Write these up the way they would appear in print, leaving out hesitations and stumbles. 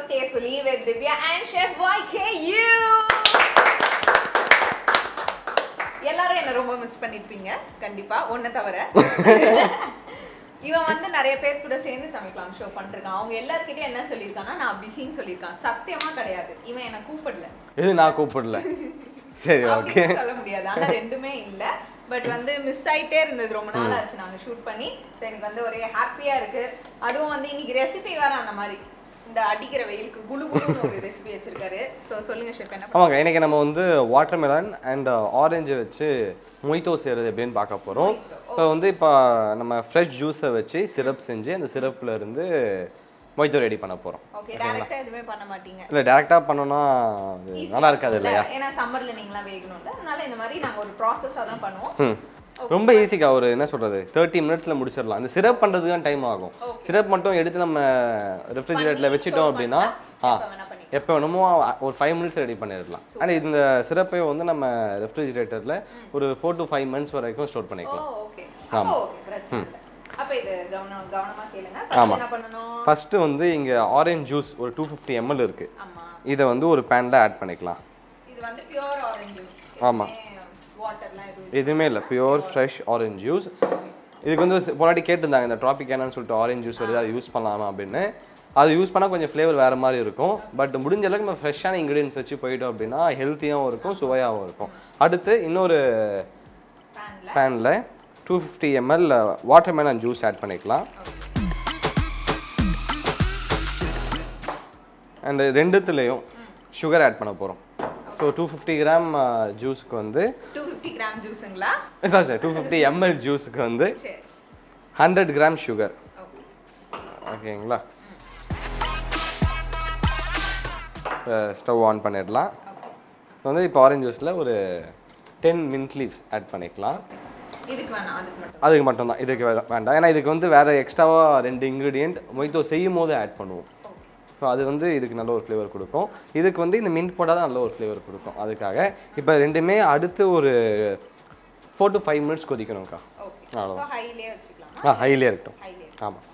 was Tastefully with Divya and Chef YKU. எல்லாரும் என்ன ரொம்ப மிஸ் பண்ணிருப்பீங்க கண்டிப்பா ஒன்ன தவிர. இவன் வந்து நிறைய பேர் கூட சேர்ந்து சமைக்கலாம் ஷோ பண்ணிருக்கான். அவங்க எல்லார்கிட்டயும் என்ன சொல்லியிருக்காங்கன்னா நான் பிஸின்னு சொல்லியிருக்கான். சத்தியமா கிடையாது, இவன் என்ன கூப்பிடல. இது நான் கூப்பிடல. சரி ஓகே சொல்ல முடியாது, ஆனா ரெண்டுமே இல்ல. பட் வந்து மிஸ் ஆயிட்டே இருந்தது, ரொம்ப நாள் ஆச்சு நாங்க ஷூட் பண்ணி. எனக்கு வந்து ஒரே ஹாப்பியா இருக்கு. அதுவும் வந்து இன்னைக்கு ரெசிபி வேற அந்த மாதிரி இந்த அடிக்கிற வெயிலுக்கு குளு குளுன்னு ஒரு ரெசிபி வச்சிருக்காரு. ஸோ சொல்லுங்க ஷெஃப் என்ன. ஆமாங்க, இன்னைக்கு நம்ம வந்து வாட்டர்மெலன் அண்ட் ஆரஞ்சு வச்சு மொய்ட்டோ செய்கிறது எப்படின்னு பார்க்க போகிறோம். ஸோ வந்து இப்போ நம்ம ஃப்ரெஷ் ஜூஸை வச்சு சிரப் செஞ்சு அந்த சிரப்பில் இருந்து மொய்ட்டோ ரெடி பண்ண போகிறோம். ஓகே, டைரக்டா எதுமே பண்ண மாட்டீங்க? இல்லை, டைரக்டாக பண்ணோன்னா நல்லா இருக்காது இல்லையா? ஏன்னா சம்மர்ல நீங்களா வேகணும்ல, அதனால இந்த மாதிரி நாங்கள் ஒரு ப்ராசஸாக தான் பண்ணுவோம். ரொம்ப ஈஸிக்கா, ஒரு என்ன சொல்கிறது 30 மினிட்ஸில் முடிச்சிடலாம். இந்த சிரப் பண்ணுறதுக்கு தான் டைம் ஆகும். சிரப் மட்டும் எடுத்து நம்ம ரெஃப்ரிஜிரேட்டரில் வச்சுட்டோம் அப்படின்னா எப்போ வேணுமோ ஒரு 5 மினிட்ஸ் ரெடி பண்ணிடலாம். ஆனால் இந்த சிரப்பை வந்து நம்ம ரெஃப்ரிஜிரேட்டரில் ஒரு 4 to 5 months வரைக்கும் ஸ்டோர் பண்ணிக்கலாம். ஆமாம். ஃபஸ்ட்டு வந்து இங்கே ஆரஞ்சு ஜூஸ் ஒரு 250 ml இருக்குது. இதை வந்து ஒரு பேனில் ஆட் பண்ணிக்கலாம். ஆமாம், எதுவுமே இல்லை, பியூர் ஃப்ரெஷ் ஆரஞ்சு ஜூஸ். இதுக்கு வந்து முன்னாடி கேட்டிருந்தாங்க இந்த ட்ராபிக்கானான்னு சொல்லிட்டு ஆரஞ்சு ஜூஸ் வருது, அதை யூஸ் பண்ணலாமா அப்படின்னு. அது யூஸ் பண்ணால் கொஞ்சம் ஃப்ளேவர் வேறு மாதிரி இருக்கும். பட் முடிஞ்ச அளவுக்கு நம்ம ஃப்ரெஷ்ஷான இன்க்ரீடியன்ஸ் வச்சு போயிட்டோம் அப்படின்னா ஹெல்த்தியாகவும் இருக்கும், சுவையாகவும் இருக்கும். அடுத்து இன்னொரு பேனில் 250 ml வாட்டர்மெலன் ஜூஸ் ஆட் பண்ணிக்கலாம். அண்ட் ரெண்டுத்துலேயும் சுகர் ஆட் பண்ண போகிறோம். ஸோ 250 கிராம் ஜூஸுக்கு வந்து 250 கிராம் ஜூஸுங்களா? சாரி 250 ml ஜூஸுக்கு வந்து 100 கிராம் சுகர். ஓகேங்களா? ஸ்டவ் ஆன் பண்ணிடலாம். வந்து இப்போ ஆரஞ்சு ஜூஸில் ஒரு 10 மின்ட் லீவ்ஸ் ஆட் பண்ணிக்கலாம். அதுக்கு மட்டும்தான், இதுக்கு வேண்டாம். ஏன்னா இதுக்கு வந்து வேறு எக்ஸ்ட்ராவாக 2 இன்க்ரீடியண்ட் மொய்ட்டோ செய்யும் போது ஆட் பண்ணுவோம். ஸோ அது வந்து இதுக்கு நல்ல ஒரு ஃப்ளேவர் கொடுக்கும். இதுக்கு வந்து இந்த மின்ட் போட்டால் தான் நல்ல ஒரு ஃப்ளேவர் கொடுக்கும். அதுக்காக இப்போ ரெண்டுமே அடுத்து ஒரு 4 to 5 மினிட்ஸ் கொதிக்கணும்க்கா. அவ்வளோதான். ஹைலியே இருக்கட்டும். ஆமாம்.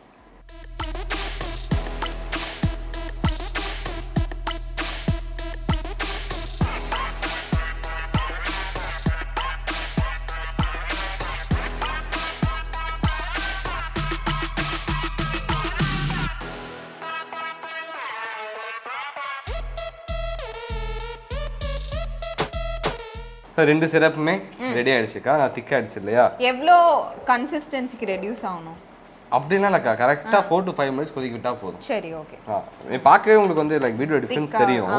ரெண்டு சிரப்புமே ரெடி ஆயிடுச்சுக்கா. நான் திக் ஆயிடுச்சு இல்லையா? எவ்வளோ கன்சிஸ்டன்சிக்கு ரெடியூஸ் ஆகணும் அப்படிலாம் இல்லைக்கா, கரெக்டாக 4 to 5 மினிட்ஸ் கொதிக்க விட்டால் போதும். சரி ஓகே. பார்க்கவே உங்களுக்கு வந்து லைக் வீடியோ டிஃப்ரென்ஸ் தெரியும்.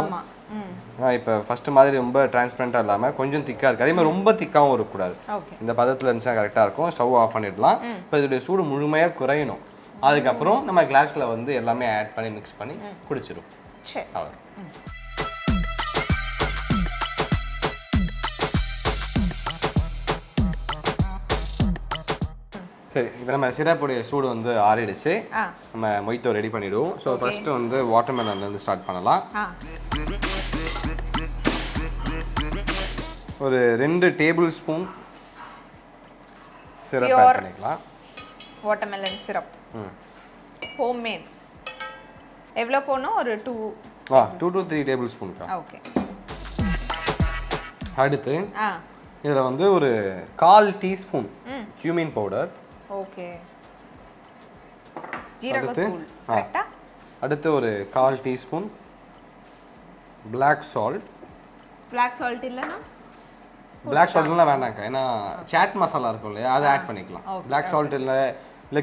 இப்போ ஃபர்ஸ்ட் மாதிரி ரொம்ப டிரான்ஸ்பரண்டாக இல்லாமல் கொஞ்சம் திக்காக இருக்குது. அதே மாதிரி ரொம்ப திக்காகவும் இருக்கக்கூடாது. இந்த பதத்தில் இருந்துச்சுன்னா கரெக்டாக இருக்கும். ஸ்டவ் ஆஃப் பண்ணிடலாம். இப்போ இதோடைய சூடு முழுமையாக குறையணும். அதுக்கப்புறம் நம்ம கிளாஸில் வந்து எல்லாமே ஆட் பண்ணி மிக்ஸ் பண்ணி குடிச்சிடும். அவ்வளோ. சரி, இப்போ நம்ம சிரப்புடைய சூடு வந்து ஆறிடுச்சு. நம்ம மொய்ட்டோ ரெடி பண்ணிடுவோம். ஸோ ஃபர்ஸ்ட் வந்து வாட்டர்மெலன்லேருந்து ஸ்டார்ட் பண்ணலாம். ஒரு 2 டேபிள் ஸ்பூன் சிரப் ஆட் பண்ணிக்கலாம். வாட்டர்மெலன் சிரப் ஹோம்மேட் எவ்வளோ போடணும்? ஒரு 2 to 3 டேபிள் ஸ்பூன்க்கா. ஓகே. அடுத்து இதில் வந்து ஒரு 1/4 டீஸ்பூன் cumin பவுடர். ஓகே. ஜீரகத்தூள் கரெக்ட்டா? அடுத்து ஒரு 1/4 teaspoon black salt. black salt இல்லனா? black salt இல்லனா வேண்டாம்க்கா, ஏன்னா சாட் மசாலா இருக்கும் இல்லையா, அதை ஆட் பண்ணிக்கலாம். black salt இல்லை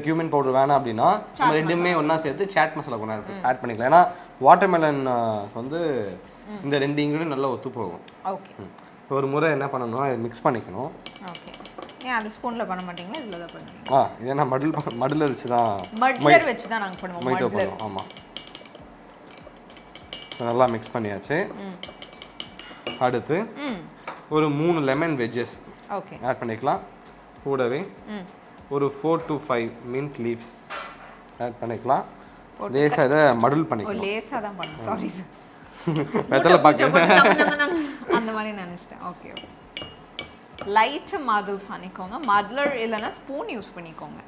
cumin பவுடர் வேணாம் அப்படின்னா நம்ம ரெண்டுமே ஒன்றா சேர்த்து சாட் மசாலா கூட ஆட் பண்ணிக்கலாம். ஏன்னா வாட்டர்மெலன் வந்து இந்த 2 இன்க்ரீடியன்ட் நல்லா ஒத்து போகும். ஓகே. ஒரு முறை என்ன பண்ணணும்னா இதை மிக்ஸ் பண்ணிக்கணும். ஓகே. ஏன் அது ஸ்பூனில் பண்ண மாட்டீங்களா? இதில் தான் பண்ணுவீங்க? ஏன்னா மடுலர் வச்சு தான் நாங்கள் பண்ணுவோம். மொய்ட்டோ பண்ணுவோம். ஆமாம். நல்லா மிக்ஸ் பண்ணியாச்சு. அடுத்து ஒரு 3 லெமன் வெஜ்ஜஸ் ஆட் பண்ணிக்கலாம். கூடவே ஒரு 4 to 5 மின்ட் லீவ்ஸ் ஆட் பண்ணிக்கலாம். லேசாக இதை மடுல் பண்ணிக்கலாம். லேசாக தான் பண்ணணும், சாரி சார். வெத்தலை பாக்கு அந்த மாதிரி நினச்சிட்டேன். ஓகே. லைட்டு மதுள் பண்ணிக்கோங்க. மதுளர் இல்லைன்னா ஸ்பூன் யூஸ் பண்ணிக்கோங்க.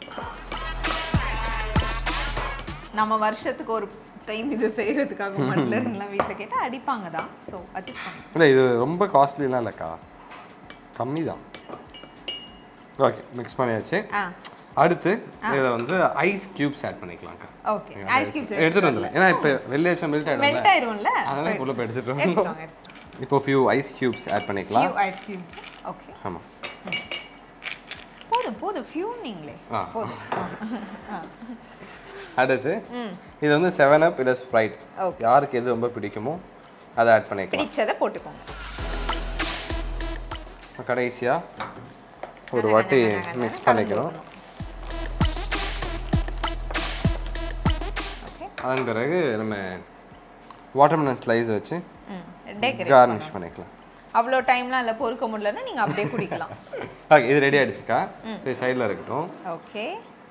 நம்ம வருஷத்துக்கு ஒரு டைம் இது செய்யறதுக்காக மட்லர்லாம் வீட்டில் கேட்டால் அடிப்பாங்க தான். ஸோ அட்ஜஸ்ட் பண்ணுங்க. இல்லை இது ரொம்ப காஸ்ட்லிலாம் இல்லைக்கா, கம்மி தான். ஓகே, மிக்ஸ் பண்ணியாச்சு. அடுத்து இதில் வந்து ஐஸ் கியூப்ஸ் ஆட் பண்ணிக்கலாம்க்கா. ஓகே, ஐஸ் கியூப்ஸ் எடுத்துகிட்டு வந்துடுறேன். ஏன்னா இப்போ வெளியே வச்சா மெல்ட் ஆயிடும்ல, அதனால உள்ள போய் எடுத்துகிட்டு வரணும். இப்போ ஃபியூ ஐஸ் கியூப்ஸ் ஆட் பண்ணிக்கலாம். Few ice cubes. ஓகே, ஆமாம், போதும் ஃபியூ நீங்களே போதும். அடுத்து இது வந்து 7up இல்லை ஸ்ப்ரைட், யாருக்கு எது ரொம்ப பிடிக்குமோ அதை ஆட் பண்ணிக்கலாம். பிடிச்சதை போட்டுக்கோங்க. கடைசியாக ஒரு வாட்டி மிக்ஸ் பண்ணிக்கிறோம். அதன் பிறகு நம்ம வாட்டர்மெலன் ஸ்லைஸ் வச்சு கார்னிஷ் பண்ணிக்கலாம். அவ்வளோ டைம்லாம் இல்லை, பொறுக்க முடியலன்னா நீங்கள் அப்படியே குடிக்கலாம். ஓகே, இது ரெடி ஆகிடுச்சுக்கா. சரி, சைடில் இருக்கட்டும். ஓகே,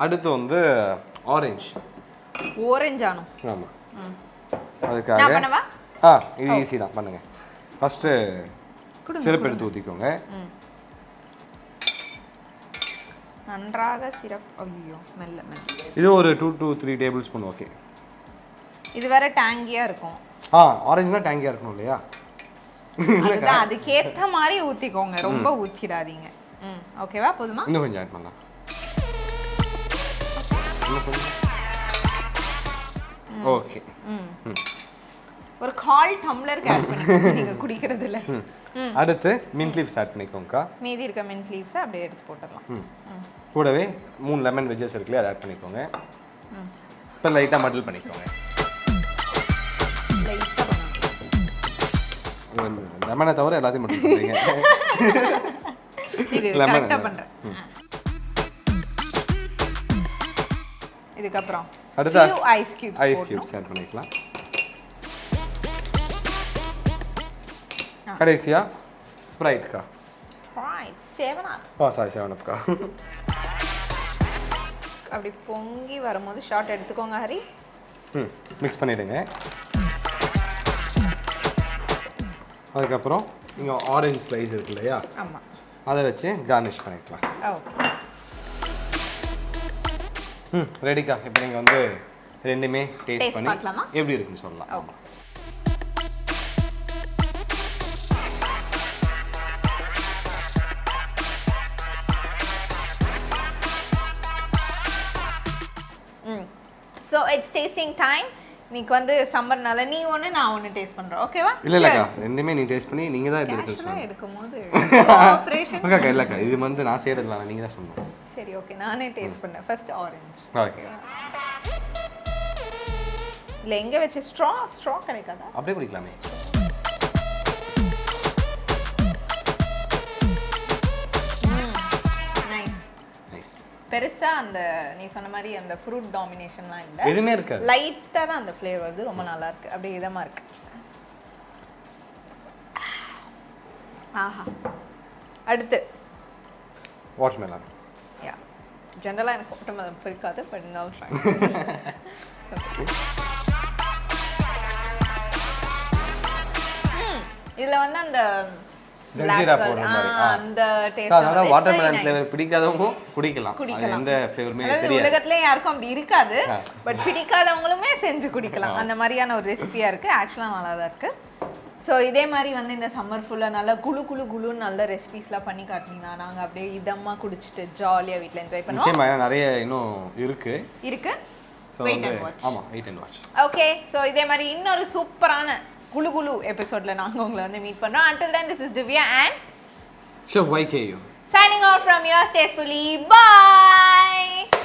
அடுத்து வந்து ஆரஞ்சு ஆனும். ஆமாம், அதுக்காக இது ஈஸி தான், பண்ணுங்க. ஃபஸ்ட்டு சிரப் எடுத்து ஊற்றிக்கோங்க. நன்றாக சிரப். ஐயோ, மெல்ல மெல்ல. இது ஒரு 2 to 3 டேபிள் ஸ்பூன். ஓகே, இது வேற டேங்கியாக இருக்கும். ஆரஞ்சுனா டேங்கியாக இருக்கணும் இல்லையா? அதுதான், அதுக்கேற்ற மாதிரி ஊற்றிக்கோங்க, ரொம்ப ஊற்றிடாதீங்க. ஓகேவா, போதுமா? இன்னும் கொஞ்சம் ஆட் பண்ணலாம். ஓகே, ஒரு 1/4 டம்ளருக்கு ஆட் பண்ணிக்கோங்க நீங்கள் குடிக்கிறதுல. அடுத்து மின்ட் லீவ்ஸ் ஆட் பண்ணிக்கோங்கக்கா. மீதி இருக்க மின்ட் லீவ்ஸை அப்படியே எடுத்து போட்டுடலாம். கூடவே 3 லெமன் வெஜ்ஜஸ் இருக்குல்லையே, அதை ஆட் பண்ணிக்கோங்க. இப்போ லைட்டாக மட்டில் பண்ணிக்கோங்க. லெமனை தவிர எல்லாத்தையும் மட்டும் பண்ணுறீங்க. இதுக்கப்புறம் அடுத்து ஐஸ் கியூப்ஸ் ஆட் பண்ணிக்கலாம். கடைசியா ஸ்ப்ரைட்க்கா. Sprite 7up. சாரி, 7upக்கா. அப்படி பொங்கி வரும்போது ஷாட் எடுத்துக்கோங்க ஹரி. மிக்ஸ் பண்ணிடுங்க. அதுக்கப்புறம் இங்கே ஆரஞ்சு ஸ்லைஸ் இருக்கு இல்லையா? ஆமாம், அதை வச்சு கார்னிஷ் பண்ணிக்கலாம். ரெடிக்கா. இப்போ நீங்கள் வந்து ரெண்டுமே டேஸ்ட் பண்ணி எப்படி இருக்குன்னு சொல்லலாம். ஆமாம். So it's tasting time. இன்னைக்கு வந்து சம்மர்னால நீ ஒன்று நான் ஒன்று டேஸ்ட் பண்ணுறோம். ஓகேவா? இல்லைக்கா, ரெண்டுமே நீ டேஸ்ட் பண்ணி நீங்கள் தான் எப்படி இருக்குன்னு சொல்லுங்கள். எடுக்கும்போது ஆப்ரேஷன் இல்லைக்கா, இது வந்து நான் செய்யறதுல நீங்கள் தான் சொல்லணும். சரி, ஓகே, நானே டேஸ்ட் பண்ணேன். First orange. ஓகே, இல்லை எங்கே வச்சு ஸ்ட்ரா கிடைக்காதா? அப்படியே குடிக்கலாமே. பெருசா அந்த நீ சொன்ன மாதிரி அந்த ஃப்ரூட் டாமினேஷன்லாம் இல்லை, எதுவுமே இருக்காது. லைட்டாக தான் அந்த ஃப்ளேவர் வருது. ரொம்ப நல்லா இருக்கு, அப்படியே இதமாக இருக்கு. ஆஹா. அடுத்து வாட்டர்மெலன். ஜென்ரலாக எனக்கு வாட்டர்மெலன் பிடிக்காது, பட் இருந்தாலும் ட்ரை. இதில் வந்து அந்த அந்த டேஸ்ட் வாட்டர்மெலன் ஃப்ளேவர் பிடிக்காதவங்க குடிக்கலாம். எந்த ஃப்ளேவருமே தெரியாது. உலகத்திலே யாருக்கும் அப்படி இருக்காது, பட் பிடிக்காதவங்களுமே செஞ்சு குடிக்கலாம். அந்த மாதிரியான ஒரு ரெசிபியா இருக்கு. ஆக்சுவலா நல்லா தான் இருக்கு. ஸோ இதே மாதிரி வந்து இந்த சம்மர் ஃபுல்லாக நல்லா குளுன்னு நல்ல ரெசிபிஸ்லாம் பண்ணி காட்டினீங்கன்னா நாங்கள் அப்படியே இதமாக குடிச்சிட்டு ஜாலியாக வீட்டில் என்ஜாய் பண்ணுவோம். நிச்சயமாக நிறைய இன்னும் இருக்கு. Wait and watch. ஆமாம், wait and watch. Okay, so இதே மாதிரி இன்னொரு சூப்பரான குளு எபிசோட்ல நாங்கள் உங்களை வந்து மீட் பண்ணுறோம். Until then, this is Divya and Chef YKU signing off from yours Tastefully. Bye.